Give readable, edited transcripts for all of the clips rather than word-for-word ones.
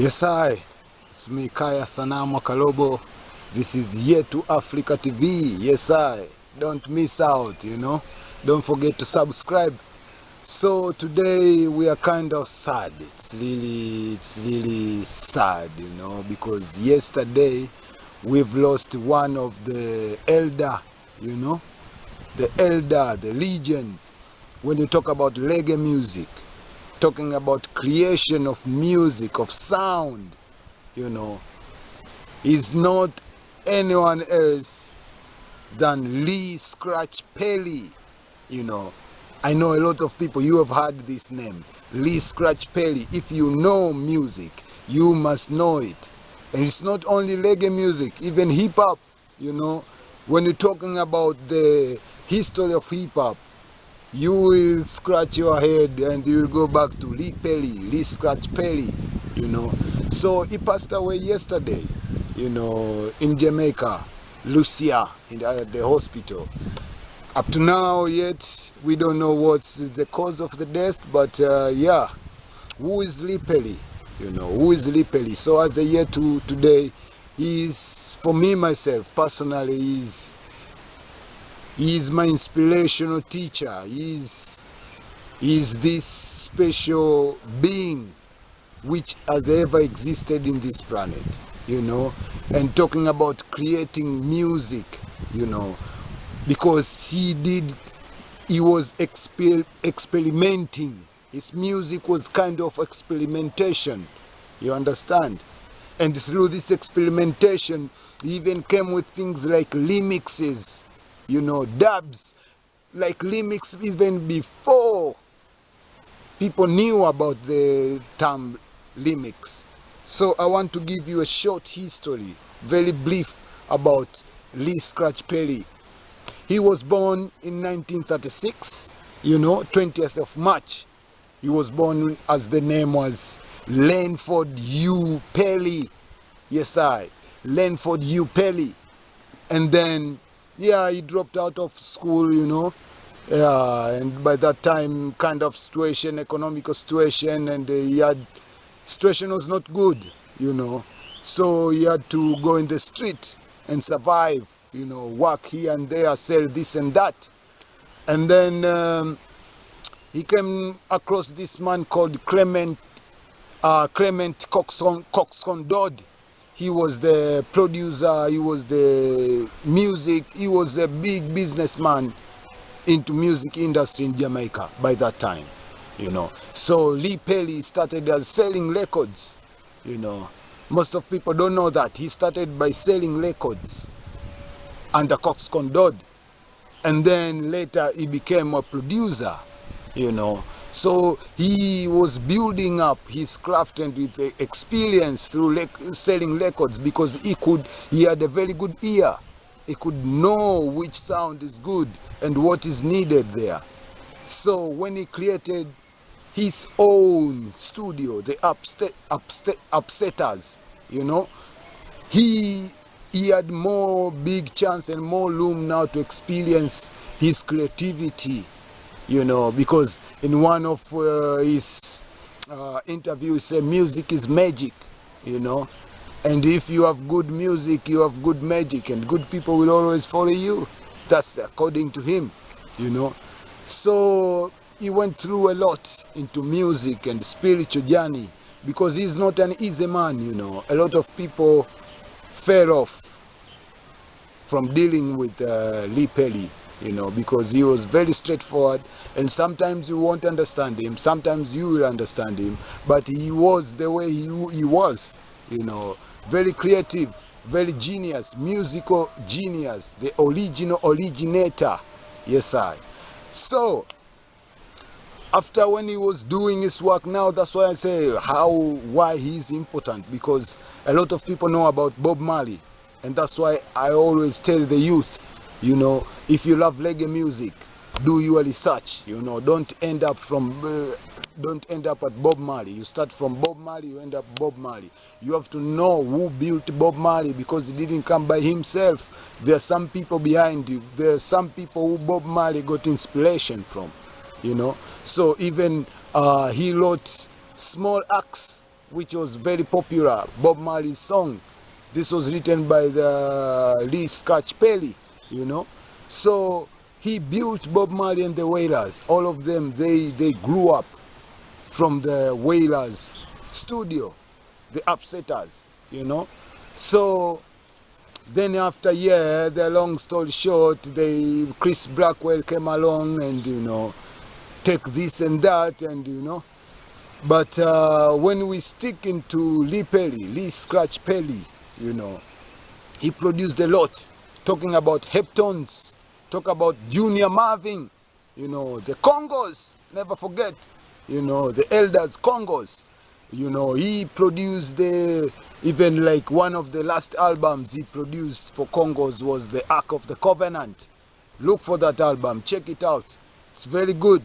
Yes, it's me, Kaya Sanamwa Kalobo. This is Yet to Africa TV. Yes, don't miss out, Don't forget to subscribe. So today we are kind of sad. It's really sad, because yesterday we've lost one of the elder, the legend. When you talk about reggae music, talking about creation of music, of sound, is not anyone else than Lee Scratch Perry. I know a lot of people, you have heard this name, Lee Scratch Perry. If you know music, you must know it. And it's not only reggae music, even hip hop, when you're talking about the history of hip hop, you will scratch your head and you will go back to Lee Scratch Perry, So he passed away yesterday, in Jamaica, Lucia, at the hospital. Up to now yet, we don't know what's the cause of the death, but who is Lee Perry? Who is Lee Perry? So as a year to today, he's, for me, myself, personally, he's my inspirational teacher. He's this special being which has ever existed in this planet, and talking about creating music, because he was experimenting. His music was kind of experimentation, you understand? And through this experimentation, he even came with things like remixes, dubs, like remix even before people knew about the term remix. So I want to give you a short history, very brief, about Lee Scratch Perry. He was born in 1936, 20th of March. He was born as the name was Rainford Hugh Perry. Yes, Rainford Hugh Perry. And then, he dropped out of school, and by that time, kind of situation, economical situation, and situation was not good, So he had to go in the street and survive, work here and there, sell this and that. And then he came across this man called Clement Coxon Dodd. He was the producer, he was the music, he was a big businessman into music industry in Jamaica by that time, So Lee Perry started as selling records, Most of people don't know that. He started by selling records under Coxon Dodd. And then later he became a producer, So he was building up his craft and with experience through selling records, because he had a very good ear. He could know which sound is good and what is needed there. So when he created his own studio, the Upsetters, he had more big chance and more room now to experience his creativity, because in one of his interviews, he said music is magic, and if you have good music, you have good magic, and good people will always follow you. That's according to him, So he went through a lot into music and spiritual journey, because he's not an easy man, A lot of people fell off from dealing with Lee Perry, because he was very straightforward, and sometimes you won't understand him, sometimes you will understand him, but he was the way he was, very creative, very genius, musical genius, the original originator. Yes, So after when he was doing his work now, that's why I say why he's important, because a lot of people know about Bob Marley, and that's why I always tell the youth, if you love reggae music, do your research, don't end up at Bob Marley. You start from Bob Marley, you end up Bob Marley. You have to know who built Bob Marley, because he didn't come by himself. There are some people behind you. There are some people who Bob Marley got inspiration from, So even he wrote small acts which was very popular, Bob Marley's song. This was written by the Lee Scratch Perry, you know. So he built Bob Marley and the Wailers. All of them, they grew up from the Wailers studio, the Upsetters, you know. So then after the long story short, Chris Blackwell came along and, you know, take this and that, and, you know. But when we stick into Lee Scratch Perry, you know, he produced a lot, talking about Heptones, talk about Junior Marvin, you know, the Congos, never forget, you know, the Elders Congos, you know. He produced even like one of the last albums he produced for Congos was the Ark of the Covenant. Look for that album, check it out, it's very good.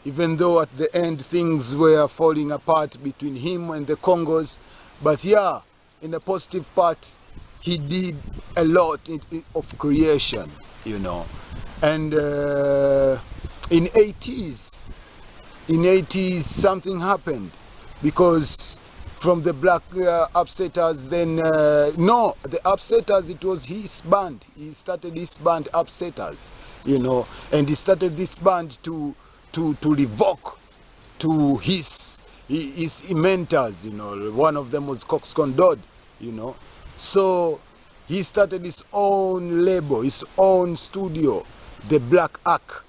Even though at the end things were falling apart between him and the Congos, but yeah, in the positive part, he did a lot of creation, you know. And in 80s something happened, because from the Black Upsetters, then no, the Upsetters, it was his band. He started his band Upsetters, you know, and he started this band to revoke to his mentors, you know. One of them was Coxcon Dodd, you know. So he started his own label, his own studio, the Black Ark,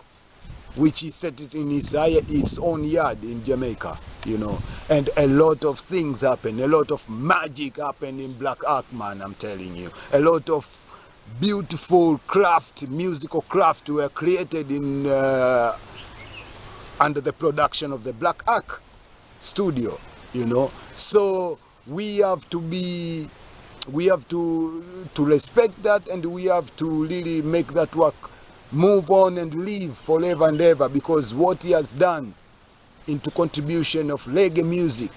which he set it in its own yard in Jamaica, you know. And a lot of things happened, a lot of magic happened in Black Ark, man, I'm telling you. A lot of beautiful craft, musical craft were created in under the production of the Black Ark studio, you know. So we have to respect that, and we have to really make that work move on and live forever and ever, because what he has done into contribution of reggae music,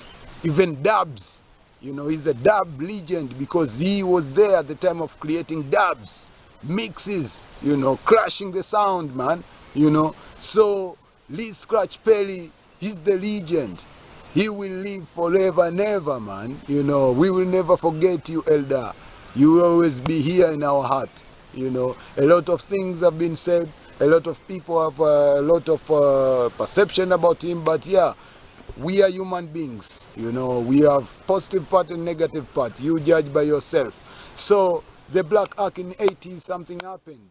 even dubs, you know, he's a dub legend, because he was there at the time of creating dubs, mixes, you know, crashing the sound, man, you know. So Lee Scratch Perry, he's the legend. He will live forever and ever, man. You know, we will never forget you, Elder. You will always be here in our heart. You know, a lot of things have been said. A lot of people have a lot of perception about him. But yeah, we are human beings. You know, we have positive part and negative part. You judge by yourself. So the Black Ark in 80s, something happened.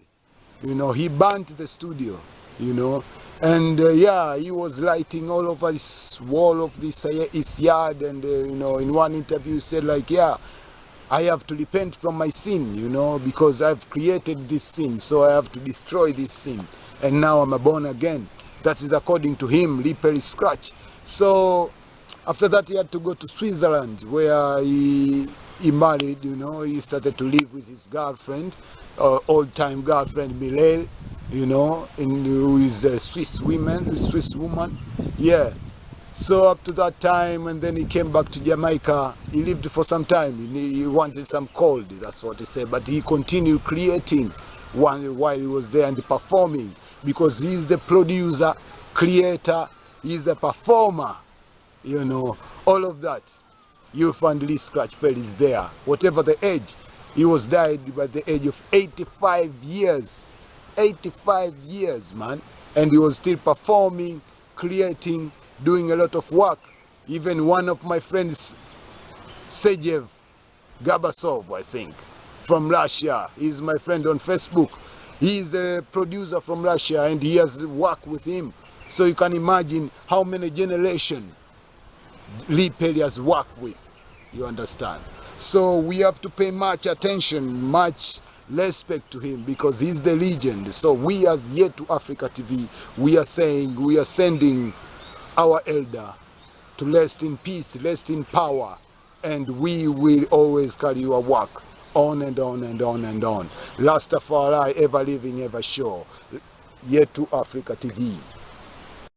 You know, he burnt the studio, you know. And yeah, he was lighting all over this wall of this his yard, and you know, in one interview he said like, yeah, I have to repent from my sin, you know, because I've created this sin, so I have to destroy this sin, and now I'm a born again. That is according to him, Lee Perry Scratch. So after that he had to go to Switzerland, where he married, you know. He started to live with his girlfriend, old-time girlfriend Milel, you know, who is a Swiss woman, yeah. So up to that time, and then he came back to Jamaica. He lived for some time. He wanted some cold, that's what he said. But he continued creating while he was there and performing, because he's the producer, creator, he's a performer, you know, all of that. You'll find Lee Scratch Perry is there, whatever the age. He was died by the age of 85 years. 85 years, man. And he was still performing, creating, doing a lot of work. Even one of my friends, Sejev Gabasov, I think, from Russia, he's my friend on Facebook. He's a producer from Russia, and he has worked with him. So you can imagine how many generations Lee Perry has worked with, you understand. So we have to pay much attention, much respect to him, because he's the legend. So we as Yet to Africa TV, we are sending our elder to rest in peace, rest in power, and we will always carry our work on and on and on and on. Rastafari, ever living, ever sure. Yet to Africa TV.